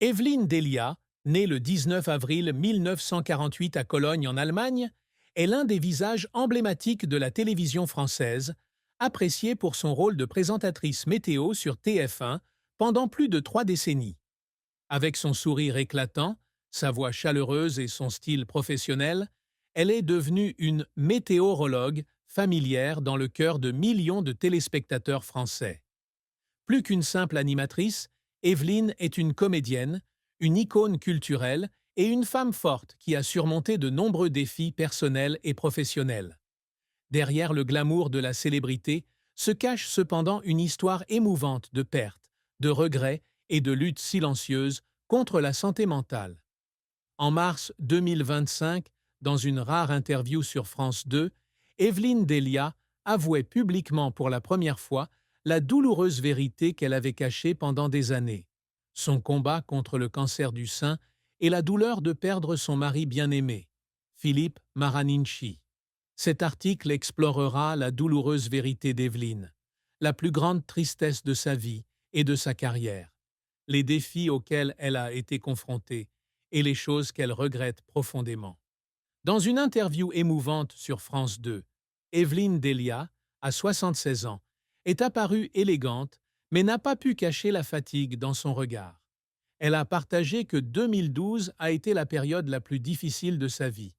Evelyne Delia, née le 19 avril 1948 à Cologne en Allemagne, est l'un des visages emblématiques de la télévision française, appréciée pour son rôle de présentatrice météo sur TF1 pendant plus de 3 décennies. Avec son sourire éclatant, sa voix chaleureuse et son style professionnel, elle est devenue une météorologue familière dans le cœur de millions de téléspectateurs français. Plus qu'une simple animatrice, Evelyne est une comédienne, une icône culturelle et une femme forte qui a surmonté de nombreux défis personnels et professionnels. Derrière le glamour de la célébrité se cache cependant une histoire émouvante de pertes, de regrets et de luttes silencieuses contre la santé mentale. En mars 2025, dans une rare interview sur France 2, Evelyne Delia avouait publiquement pour la première fois la douloureuse vérité qu'elle avait cachée pendant des années, son combat contre le cancer du sein et la douleur de perdre son mari bien-aimé, Philippe Maraninchi. Cet article explorera la douloureuse vérité d'Evelyne, la plus grande tristesse de sa vie et de sa carrière, les défis auxquels elle a été confrontée et les choses qu'elle regrette profondément. Dans une interview émouvante sur France 2, Evelyne Delia, à 76 ans, est apparue élégante, mais n'a pas pu cacher la fatigue dans son regard. Elle a partagé que 2012 a été la période la plus difficile de sa vie,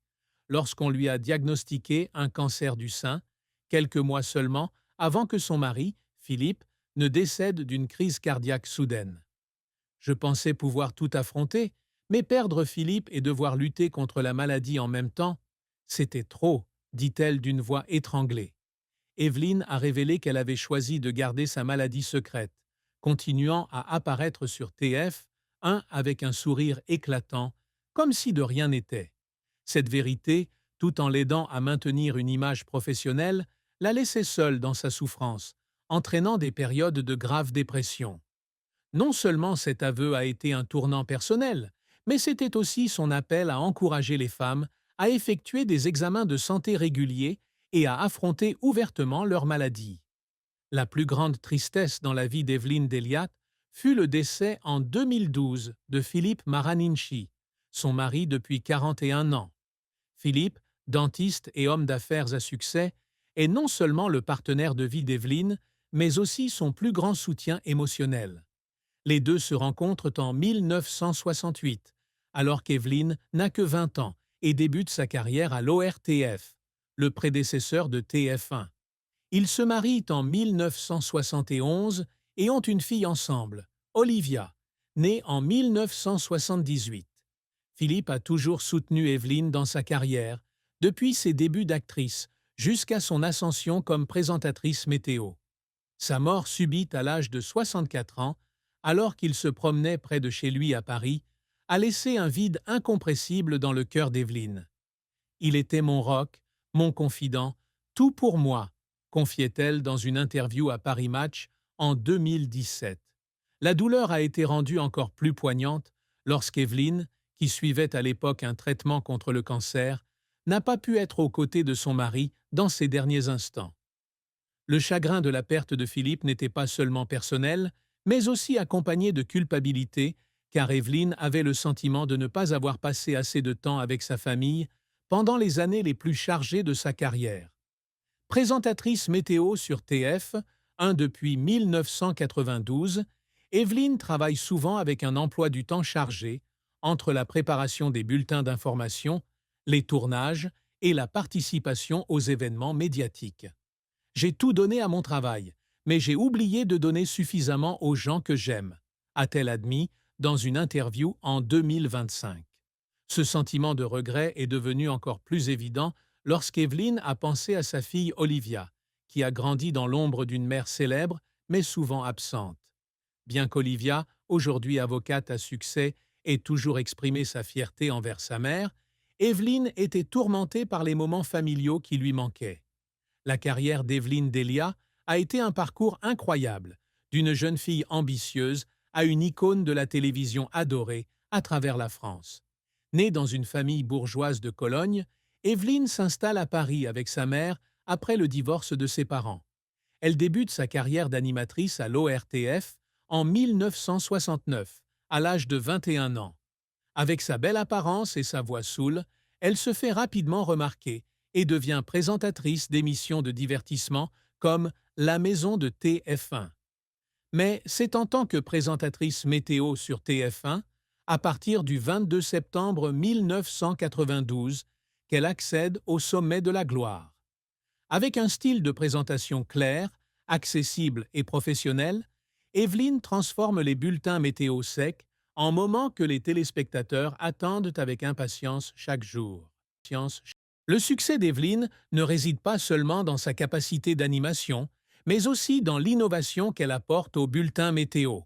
lorsqu'on lui a diagnostiqué un cancer du sein, quelques mois seulement avant que son mari, Philippe, ne décède d'une crise cardiaque soudaine. Je pensais pouvoir tout affronter, mais perdre Philippe et devoir lutter contre la maladie en même temps, c'était trop, dit-elle d'une voix étranglée. Evelyne a révélé qu'elle avait choisi de garder sa maladie secrète, continuant à apparaître sur TF1 avec un sourire éclatant, comme si de rien n'était. Cette vérité, tout en l'aidant à maintenir une image professionnelle, la laissait seule dans sa souffrance, entraînant des périodes de grave dépression. Non seulement cet aveu a été un tournant personnel, mais c'était aussi son appel à encourager les femmes à effectuer des examens de santé réguliers et à affronter ouvertement leur maladie. La plus grande tristesse dans la vie d'Evelyne Delia fut le décès en 2012 de Philippe Maraninchi, son mari depuis 41 ans. Philippe, dentiste et homme d'affaires à succès, est non seulement le partenaire de vie d'Evelyne, mais aussi son plus grand soutien émotionnel. Les deux se rencontrent en 1968, alors qu'Evelyne n'a que 20 ans et débute sa carrière à l'ORTF, le prédécesseur de TF1. Ils se marient en 1971 et ont une fille ensemble, Olivia, née en 1978. Philippe a toujours soutenu Evelyne dans sa carrière, depuis ses débuts d'actrice jusqu'à son ascension comme présentatrice météo. Sa mort subite à l'âge de 64 ans, alors qu'il se promenait près de chez lui à Paris, a laissé un vide incompressible dans le cœur d'Evelyne. « Il était mon rock, mon confident, tout pour moi », confiait-elle dans une interview à Paris Match en 2017. La douleur a été rendue encore plus poignante lorsqu'Evelyne, qui suivait à l'époque un traitement contre le cancer, n'a pas pu être aux côtés de son mari dans ses derniers instants. Le chagrin de la perte de Philippe n'était pas seulement personnel, mais aussi accompagné de culpabilité, car Evelyne avait le sentiment de ne pas avoir passé assez de temps avec sa famille pendant les années les plus chargées de sa carrière. Présentatrice météo sur TF1 depuis 1992, Evelyne travaille souvent avec un emploi du temps chargé entre la préparation des bulletins d'information, les tournages et la participation aux événements médiatiques. « J'ai tout donné à mon travail, mais j'ai oublié de donner suffisamment aux gens que j'aime », a-t-elle admis dans une interview en 2025. Ce sentiment de regret est devenu encore plus évident lorsqu'Evelyne a pensé à sa fille Olivia, qui a grandi dans l'ombre d'une mère célèbre, mais souvent absente. Bien qu'Olivia, aujourd'hui avocate à succès, ait toujours exprimé sa fierté envers sa mère, Evelyne était tourmentée par les moments familiaux qui lui manquaient. La carrière d'Evelyne Delia a été un parcours incroyable, d'une jeune fille ambitieuse à une icône de la télévision adorée à travers la France. Née dans une famille bourgeoise de Cologne, Evelyne s'installe à Paris avec sa mère après le divorce de ses parents. Elle débute sa carrière d'animatrice à l'ORTF en 1969, à l'âge de 21 ans. Avec sa belle apparence et sa voix saoule, elle se fait rapidement remarquer et devient présentatrice d'émissions de divertissement comme La Maison de TF1. Mais c'est en tant que présentatrice météo sur TF1, à partir du 22 septembre 1992, qu'elle accède au sommet de la gloire. Avec un style de présentation clair, accessible et professionnel, Evelyne transforme les bulletins météo secs en moments que les téléspectateurs attendent avec impatience chaque jour. Le succès d'Evelyne ne réside pas seulement dans sa capacité d'animation, mais aussi dans l'innovation qu'elle apporte aux bulletins météo.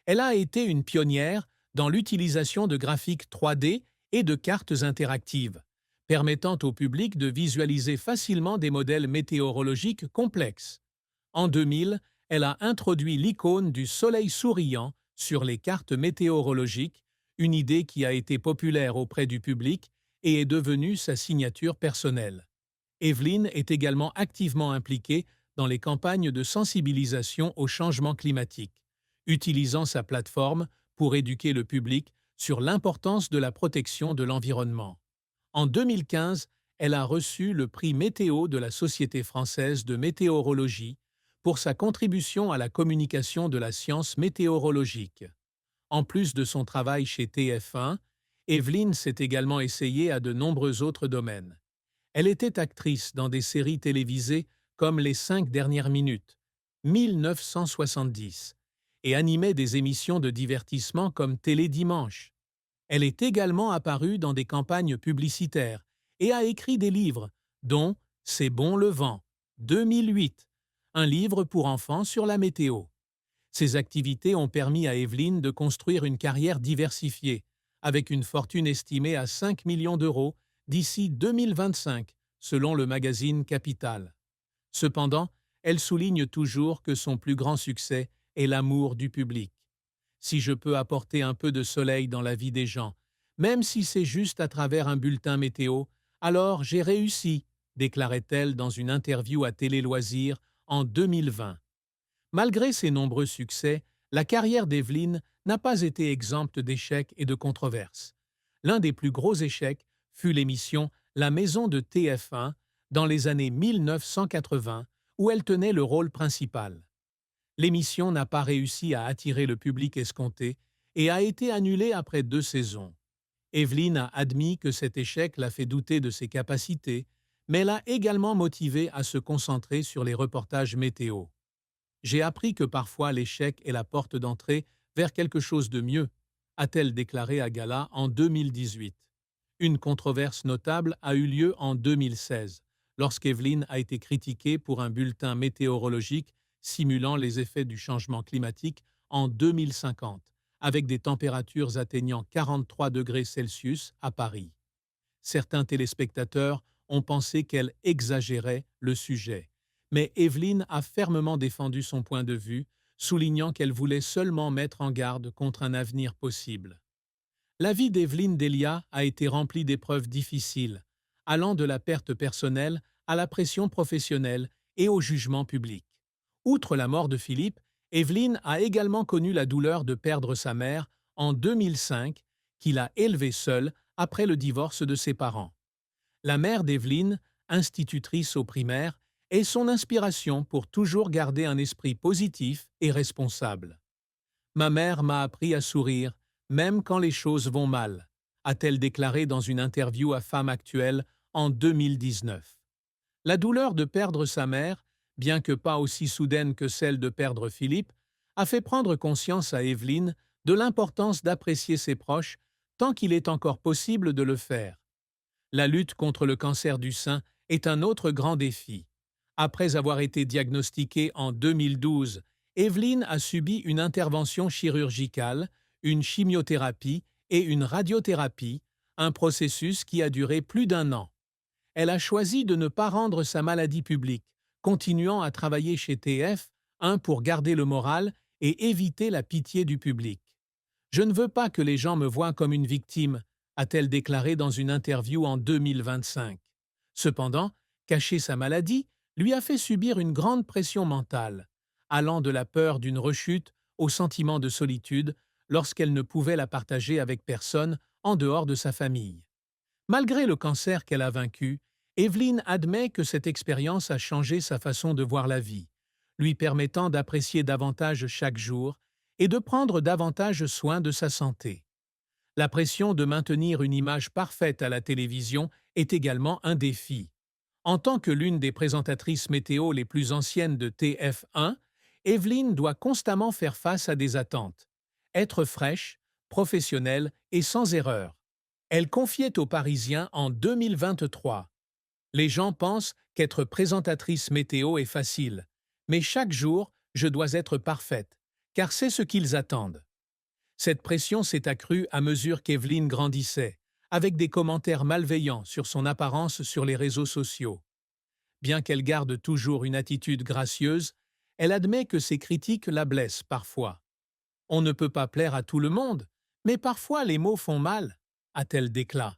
Elle a été une pionnière dans l'utilisation de graphiques 3D et de cartes interactives, permettant au public de visualiser facilement des modèles météorologiques complexes. En 2000, elle a introduit l'icône du soleil souriant sur les cartes météorologiques, une idée qui a été populaire auprès du public et est devenue sa signature personnelle. Evelyne est également activement impliquée dans les campagnes de sensibilisation au changement climatique, utilisant sa plateforme pour éduquer le public sur l'importance de la protection de l'environnement. En 2015, elle a reçu le prix Météo de la Société française de météorologie pour sa contribution à la communication de la science météorologique. En plus de son travail chez TF1, Evelyne s'est également essayée à de nombreux autres domaines. Elle était actrice dans des séries télévisées comme Les 5 dernières minutes, 1970, et animait des émissions de divertissement comme Télé Dimanche. Elle est également apparue dans des campagnes publicitaires et a écrit des livres, dont C'est bon le vent, 2008, un livre pour enfants sur la météo. Ces activités ont permis à Evelyne de construire une carrière diversifiée, avec une fortune estimée à 5 millions d'euros d'ici 2025, selon le magazine Capital. Cependant, elle souligne toujours que son plus grand succès est l'amour du public. Si je peux apporter un peu de soleil dans la vie des gens, même si c'est juste à travers un bulletin météo, alors j'ai réussi, déclarait-elle dans une interview à Télé Loisirs en 2020. Malgré ses nombreux succès, la carrière d'Evelyne n'a pas été exempte d'échecs et de controverses. L'un des plus gros échecs fut l'émission La Maison de TF1 dans les années 1980, où elle tenait le rôle principal. L'émission n'a pas réussi à attirer le public escompté et a été annulée après 2 saisons. Evelyne a admis que cet échec l'a fait douter de ses capacités, mais l'a également motivée à se concentrer sur les reportages météo. J'ai appris que parfois l'échec est la porte d'entrée vers quelque chose de mieux, a-t-elle déclaré à Gala en 2018. Une controverse notable a eu lieu en 2016, lorsqu'Evelyne a été critiquée pour un bulletin météorologique simulant les effets du changement climatique en 2050, avec des températures atteignant 43 degrés Celsius à Paris. Certains téléspectateurs ont pensé qu'elle exagérait le sujet, mais Evelyne a fermement défendu son point de vue, soulignant qu'elle voulait seulement mettre en garde contre un avenir possible. La vie d'Evelyne Delia a été remplie d'épreuves difficiles, allant de la perte personnelle à la pression professionnelle et au jugement public. Outre la mort de Philippe, Evelyne a également connu la douleur de perdre sa mère en 2005, qu'il a élevée seule après le divorce de ses parents. La mère d'Evelyne, institutrice au primaire, est son inspiration pour toujours garder un esprit positif et responsable. « Ma mère m'a appris à sourire, même quand les choses vont mal », a-t-elle déclaré dans une interview à Femme Actuelle en 2019. La douleur de perdre sa mère, bien que pas aussi soudaine que celle de perdre Philippe, a fait prendre conscience à Evelyne de l'importance d'apprécier ses proches tant qu'il est encore possible de le faire. La lutte contre le cancer du sein est un autre grand défi. Après avoir été diagnostiquée en 2012, Evelyne a subi une intervention chirurgicale, une chimiothérapie et une radiothérapie, un processus qui a duré plus d'1 an. Elle a choisi de ne pas rendre sa maladie publique, continuant à travailler chez TF1 pour garder le moral et éviter la pitié du public. « Je ne veux pas que les gens me voient comme une victime », a-t-elle déclaré dans une interview en 2025. Cependant, cacher sa maladie lui a fait subir une grande pression mentale, allant de la peur d'une rechute au sentiment de solitude lorsqu'elle ne pouvait la partager avec personne en dehors de sa famille. Malgré le cancer qu'elle a vaincu, Evelyne admet que cette expérience a changé sa façon de voir la vie, lui permettant d'apprécier davantage chaque jour et de prendre davantage soin de sa santé. La pression de maintenir une image parfaite à la télévision est également un défi. En tant que l'une des présentatrices météo les plus anciennes de TF1, Evelyne doit constamment faire face à des attentes. Être fraîche, professionnelle et sans erreur. Elle confiait aux Parisiens en 2023. Les gens pensent qu'être présentatrice météo est facile, mais chaque jour, je dois être parfaite, car c'est ce qu'ils attendent. Cette pression s'est accrue à mesure qu'Evelyne grandissait, avec des commentaires malveillants sur son apparence sur les réseaux sociaux. Bien qu'elle garde toujours une attitude gracieuse, elle admet que ces critiques la blessent parfois. On ne peut pas plaire à tout le monde, mais parfois les mots font mal, a-t-elle déclaré.